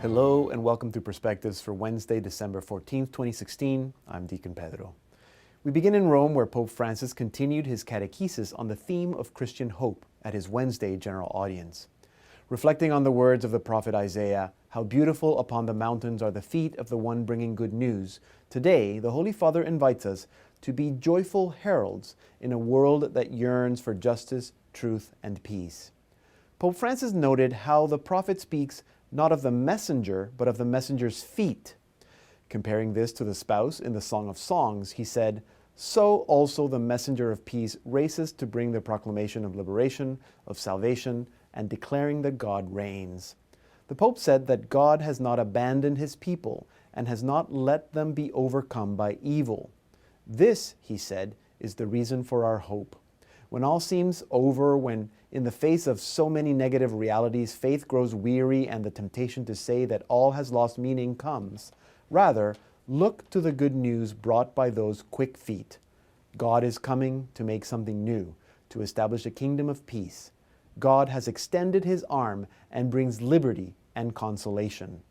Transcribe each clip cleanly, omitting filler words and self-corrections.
Hello and welcome to Perspectives for Wednesday, December 14th, 2016. I'm Deacon Pedro. We begin in Rome, where Pope Francis continued his catechesis on the theme of Christian hope at his Wednesday general audience. Reflecting on the words of the prophet Isaiah, "How beautiful upon the mountains are the feet of the one bringing good news," today the Holy Father invites us to be joyful heralds in a world that yearns for justice, truth, and peace. Pope Francis noted how the prophet speaks not of the messenger, but of the messenger's feet. Comparing this to the spouse in the Song of Songs, he said, "So also the messenger of peace races to bring the proclamation of liberation, of salvation, and declaring that God reigns." The Pope said that God has not abandoned his people and has not let them be overcome by evil. This, he said, is the reason for our hope. When all seems over, when in the face of so many negative realities, faith grows weary and the temptation to say that all has lost meaning comes, rather, look to the good news brought by those quick feet. God is coming to make something new, to establish a kingdom of peace. God has extended his arm and brings liberty and consolation.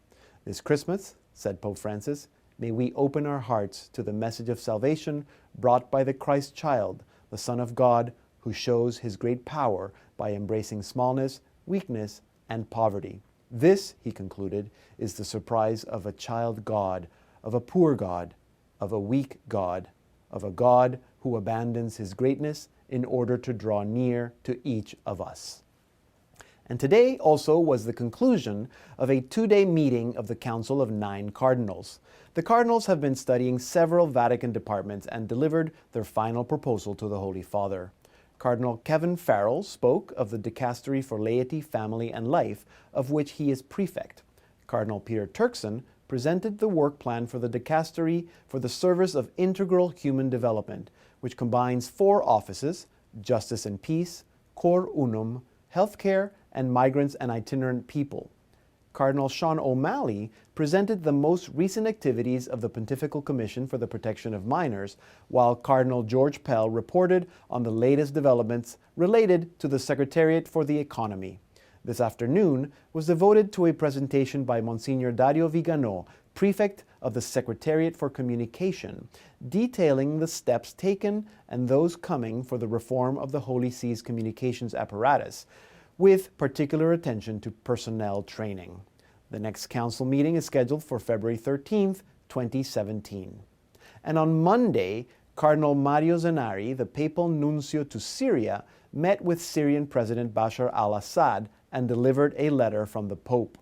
This Christmas, said Pope Francis, may we open our hearts to the message of salvation brought by the Christ child, the Son of God, who shows his great power by embracing smallness, weakness, and poverty. This, he concluded, is the surprise of a child God, of a poor God, of a weak God, of a God who abandons his greatness in order to draw near to each of us. And today also was the conclusion of a two-day meeting of the Council of 9 Cardinals. The Cardinals have been studying several Vatican departments and delivered their final proposal to the Holy Father. Cardinal Kevin Farrell spoke of the Dicastery for Laity, Family, and Life, of which he is prefect. Cardinal Peter Turkson presented the work plan for the Dicastery for the Service of Integral Human Development, which combines 4 offices: Justice and Peace, Cor Unum, Healthcare, and Migrants and Itinerant People. Cardinal Sean O'Malley presented the most recent activities of the Pontifical Commission for the Protection of Minors, while Cardinal George Pell reported on the latest developments related to the Secretariat for the Economy. This afternoon was devoted to a presentation by Monsignor Dario Vigano, Prefect of the Secretariat for Communication, detailing the steps taken and those coming for the reform of the Holy See's communications apparatus, with particular attention to personnel training. The next council meeting is scheduled for February 13th, 2017. And on Monday, Cardinal Mario Zenari, the papal nuncio to Syria, met with Syrian President Bashar al Assad and delivered a letter from the Pope.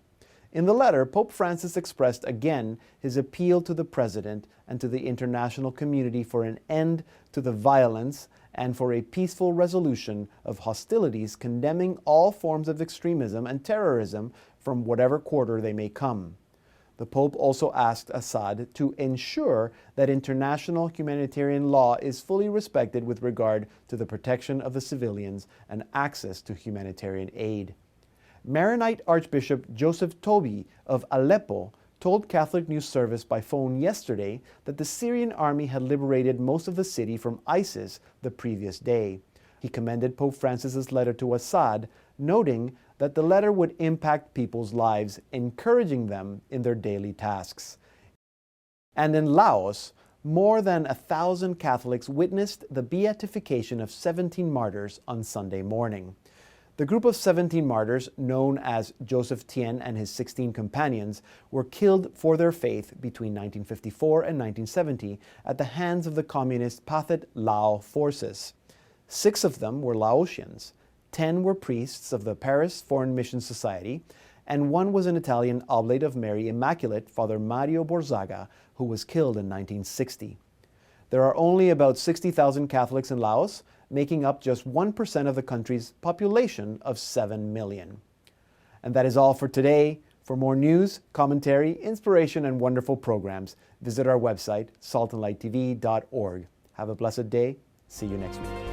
In the letter, Pope Francis expressed again his appeal to the President and to the international community for an end to the violence and for a peaceful resolution of hostilities, condemning all forms of extremism and terrorism from whatever quarter they may come. The Pope also asked Assad to ensure that international humanitarian law is fully respected with regard to the protection of the civilians and access to humanitarian aid. Maronite Archbishop Joseph Toby of Aleppo told Catholic News Service by phone yesterday that the Syrian army had liberated most of the city from ISIS the previous day. He commended Pope Francis's letter to Assad, noting that the letter would impact people's lives, encouraging them in their daily tasks. And in Laos, more than 1,000 Catholics witnessed the beatification of 17 martyrs on Sunday morning. The group of 17 martyrs, known as Joseph Tien and his 16 companions, were killed for their faith between 1954 and 1970 at the hands of the communist Pathet Lao forces. 6 of them were Laotians, 10 were priests of the Paris Foreign Mission Society, and 1 was an Italian Oblate of Mary Immaculate, Father Mario Borzaga, who was killed in 1960. There are only about 60,000 Catholics in Laos, making up just 1% of the country's population of 7 million. And that is all for today. For more news, commentary, inspiration, and wonderful programs, visit our website, saltandlighttv.org. Have a blessed day. See you next week.